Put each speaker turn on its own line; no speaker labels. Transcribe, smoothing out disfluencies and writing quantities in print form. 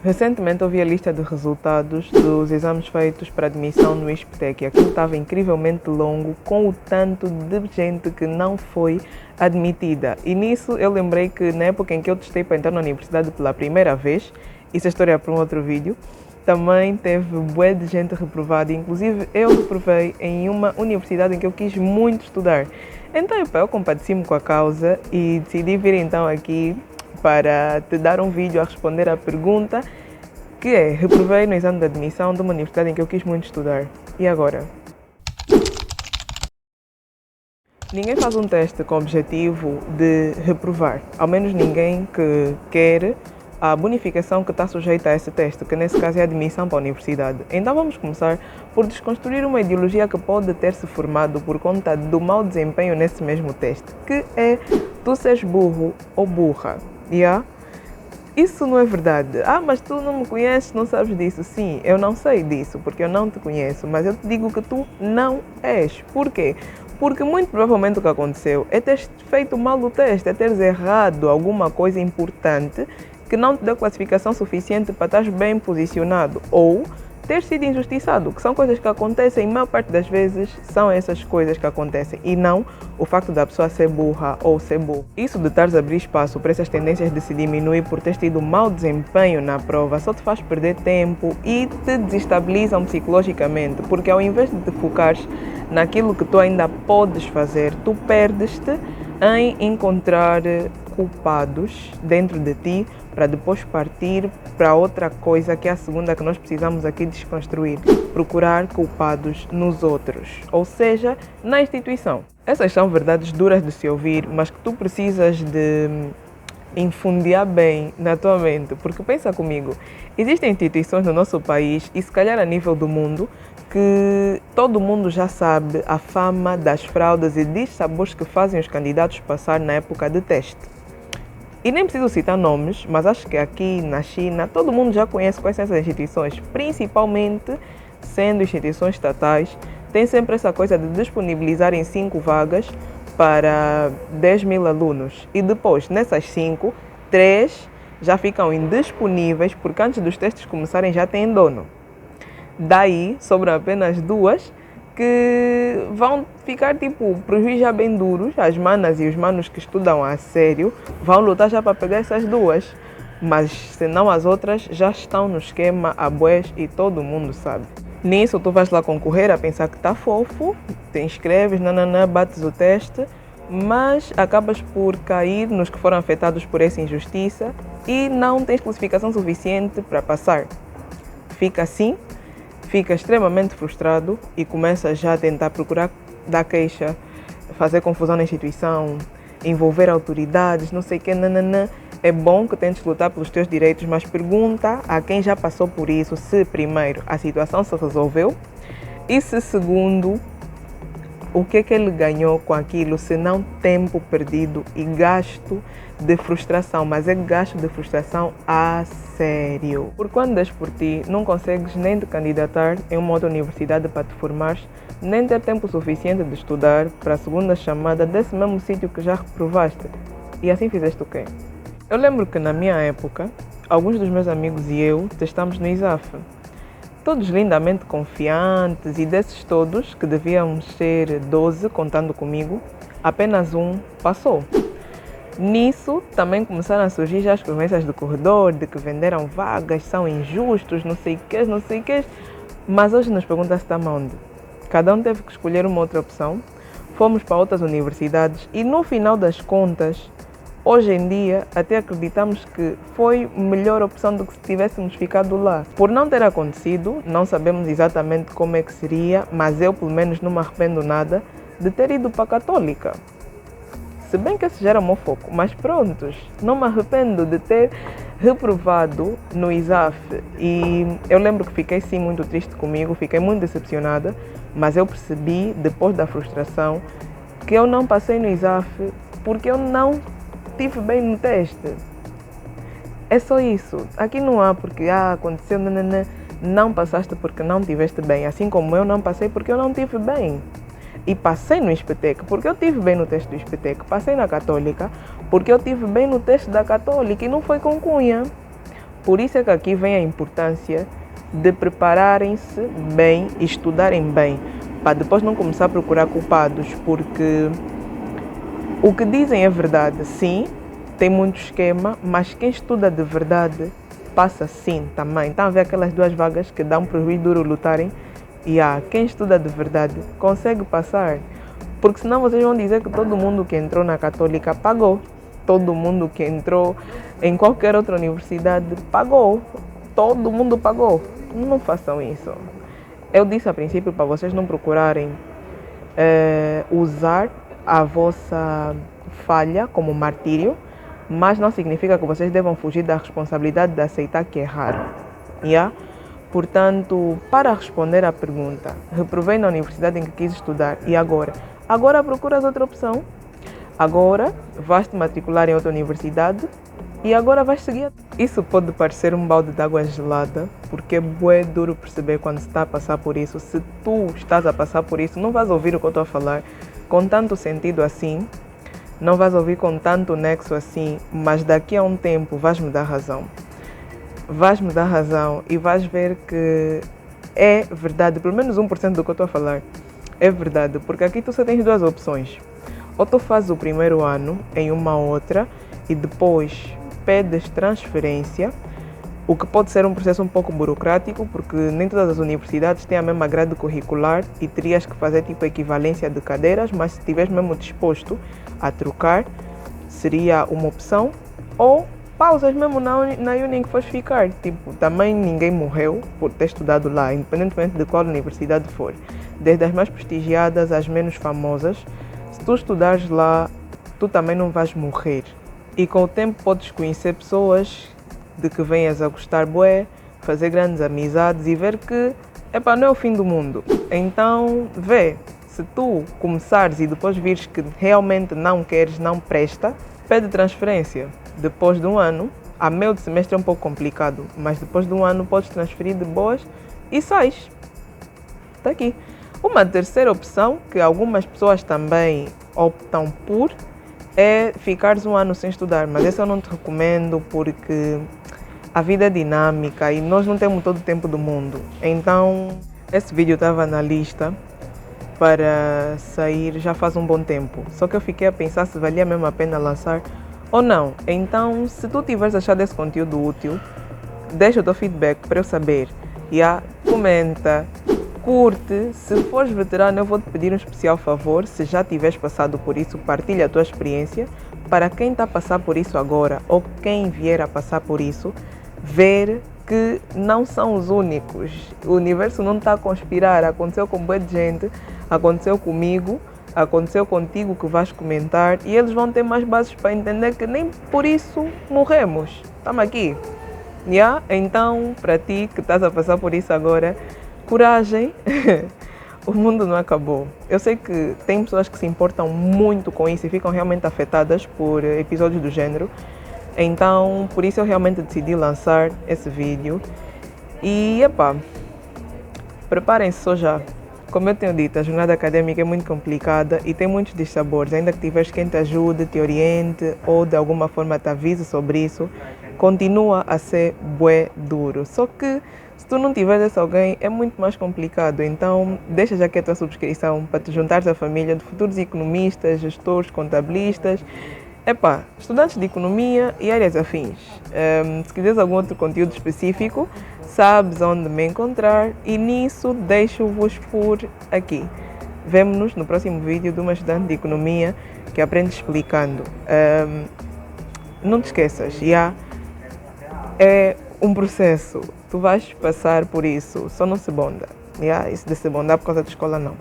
Recentemente eu vi a lista de resultados dos exames feitos para admissão no ISPTEC e aquilo estava incrivelmente longo com o tanto de gente que não foi admitida. E nisso eu lembrei que na época em que eu testei para entrar na universidade pela primeira vez, isso é história para um outro vídeo, também teve bué de gente reprovada, inclusive eu reprovei em uma universidade em que eu quis muito estudar. Então eu compadeci-me com a causa e decidi vir então aqui para te dar um vídeo a responder à pergunta que é: reprovei no exame de admissão de uma universidade em que eu quis muito estudar. E agora? Ninguém faz um teste com o objetivo de reprovar, ao menos ninguém que quer a bonificação que está sujeita a esse teste, que nesse caso é a admissão para a universidade. Então vamos começar por desconstruir uma ideologia que pode ter se formado por conta do mau desempenho nesse mesmo teste, que é tu seres burro ou burra. Yeah? Isso não é verdade. Mas tu não me conheces, não sabes disso. Sim, eu não sei disso, porque eu não te conheço, mas eu te digo que tu não és. Por quê? Porque muito provavelmente o que aconteceu é teres feito mal o teste, é teres errado alguma coisa importante que não te deu classificação suficiente para estar bem posicionado, ou ter sido injustiçado, que são coisas que acontecem, e a maior parte das vezes são essas coisas que acontecem, e não o facto da pessoa ser burra ou ser burro. Isso de estares a abrir espaço para essas tendências de se diminuir por teres tido mau desempenho na prova só te faz perder tempo e te desestabilizam psicologicamente, porque ao invés de te focares naquilo que tu ainda podes fazer, tu perdes-te em encontrar culpados dentro de ti para depois partir para outra coisa que é a segunda que nós precisamos aqui desconstruir: procurar culpados nos outros, ou seja, na instituição. Essas são verdades duras de se ouvir, mas que tu precisas de infundiar bem na tua mente, porque pensa comigo, existem instituições no nosso país e se calhar a nível do mundo que todo mundo já sabe a fama das fraudes e dissabores que fazem os candidatos passar na época de teste. E nem preciso citar nomes, mas acho que aqui na China todo mundo já conhece quais são essas instituições, principalmente sendo instituições estatais, tem sempre essa coisa de disponibilizarem 5 vagas para 10.000 alunos e depois nessas 5, 3 já ficam indisponíveis porque antes dos testes começarem já têm dono. Daí sobram apenas 2 que vão ficar tipo prejuízos já bem duros. As manas e os manos que estudam a sério vão lutar já para pegar essas 2, mas senão as outras já estão no esquema a bués e todo mundo sabe. Nisso tu vais lá concorrer a pensar que está fofo, te inscreves, nananã, bates o teste, mas acabas por cair nos que foram afetados por essa injustiça e não tens classificação suficiente para passar. Fica assim, fica extremamente frustrado e começa já a tentar procurar dar queixa, fazer confusão na instituição, envolver autoridades, não sei o que, nananã. É bom que tentes lutar pelos teus direitos, mas pergunta a quem já passou por isso se, primeiro, a situação se resolveu e se, segundo, o que é que ele ganhou com aquilo, se não tempo perdido e gasto de frustração, mas é gasto de frustração a sério. Porque quando das por ti, não consegues nem te candidatar em uma outra universidade para te formares, nem ter tempo suficiente de estudar para a segunda chamada desse mesmo sítio que já reprovaste. E assim fizeste o quê? Eu lembro que na minha época, alguns dos meus amigos e eu testámos no ISAF. Todos lindamente confiantes e desses todos, que devíamos ser 12 contando comigo, apenas um passou. Nisso também começaram a surgir já as conversas do corredor, de que venderam vagas, são injustos, não sei o que, mas hoje nos pergunta se estamos onde. Cada um teve que escolher uma outra opção, fomos para outras universidades e no final das contas, hoje em dia, até acreditamos que foi melhor opção do que se tivéssemos ficado lá. Por não ter acontecido, não sabemos exatamente como é que seria, mas eu pelo menos não me arrependo nada de ter ido para a Católica. Se bem que esse já era o meu foco, mas prontos, não me arrependo de ter reprovado no ISAF. E eu lembro que fiquei sim muito triste comigo, fiquei muito decepcionada, mas eu percebi, depois da frustração, que eu não passei no ISAF porque eu não estive bem no teste. É só isso. Aqui não há porque aconteceu, não passaste porque não estiveste bem, assim como eu não passei porque eu não estive bem. E passei no ISPTEC porque eu estive bem no teste do ISPTEC. Passei na Católica porque eu estive bem no teste da Católica e não foi com cunha. Por isso é que aqui vem a importância de prepararem-se bem e estudarem bem, para depois não começar a procurar culpados, porque o que dizem é verdade, sim, tem muito esquema, mas quem estuda de verdade passa sim também. Estão a ver aquelas duas vagas que dão para os duro lutarem? E quem estuda de verdade consegue passar, porque senão vocês vão dizer que todo mundo que entrou na Católica pagou, todo mundo que entrou em qualquer outra universidade pagou, todo mundo pagou. Não façam isso. Eu disse a princípio para vocês não procurarem usar a vossa falha como martírio, mas não significa que vocês devam fugir da responsabilidade de aceitar que erraram. Portanto, para responder à pergunta, reprovei na universidade em que quis estudar e agora? Agora procuras outra opção. Agora vais te matricular em outra universidade e agora vais seguir. Isso pode parecer um balde de água gelada, porque é bué duro perceber quando se está a passar por isso. Se tu estás a passar por isso, não vais ouvir o que eu estou a falar com tanto sentido assim, não vais ouvir com tanto nexo assim, mas daqui a um tempo vais me dar razão. Vais-me dar razão e vais ver que é verdade, pelo menos 1% do que eu estou a falar é verdade, porque aqui tu só tens duas opções. Ou tu fazes o primeiro ano em uma outra e depois pedes transferência, o que pode ser um processo um pouco burocrático, porque nem todas as universidades têm a mesma grade curricular e terias que fazer tipo equivalência de cadeiras, mas se estiveres mesmo disposto a trocar, seria uma opção. Ou pausas mesmo na uni em que fores ficar. Tipo, também ninguém morreu por ter estudado lá, independentemente de qual universidade for. Desde as mais prestigiadas às menos famosas. Se tu estudares lá, tu também não vais morrer. E com o tempo podes conhecer pessoas de que venhas a gostar bué, fazer grandes amizades e ver que, não é o fim do mundo. Então, vê, se tu começares e depois vires que realmente não queres, não presta, pede transferência. Depois de um ano, a meio de semestre é um pouco complicado, mas depois de um ano podes transferir de boas e sais. Está aqui. Uma terceira opção, que algumas pessoas também optam por, é ficares um ano sem estudar, mas essa eu não te recomendo porque a vida é dinâmica e nós não temos todo o tempo do mundo. Então, esse vídeo estava na lista para sair já faz um bom tempo, só que eu fiquei a pensar se valia mesmo a pena lançar ou não. Então, se tu tiveres achado esse conteúdo útil, deixa o teu feedback para eu saber. Comenta, curte. Se fores veterano, eu vou te pedir um especial favor. Se já tiveres passado por isso, partilha a tua experiência. Para quem está a passar por isso agora ou quem vier a passar por isso, ver que não são os únicos. O universo não está a conspirar. Aconteceu com boa gente, aconteceu comigo, aconteceu contigo que vais comentar e eles vão ter mais bases para entender que nem por isso morremos. Estamos aqui. Então, para ti que estás a passar por isso agora, coragem, o mundo não acabou. Eu sei que tem pessoas que se importam muito com isso e ficam realmente afetadas por episódios do gênero. Então, por isso eu realmente decidi lançar esse vídeo. E, preparem-se só já. Como eu tenho dito, a jornada acadêmica é muito complicada e tem muitos dissabores. Ainda que tiveres quem te ajude, te oriente ou de alguma forma te avise sobre isso, continua a ser bué duro. Só que se tu não tiveres esse alguém, é muito mais complicado. Então, deixa já aqui a tua subscrição para te juntares à família de futuros economistas, gestores, contabilistas, estudantes de economia e áreas afins. Se quiseres algum outro conteúdo específico, sabes onde me encontrar e nisso deixo-vos por aqui. Vemo-nos no próximo vídeo de uma estudante de economia que aprende explicando. Não te esqueças, é um processo. Tu vais passar por isso, só não se bonda. Isso de se bondar por causa da escola, não.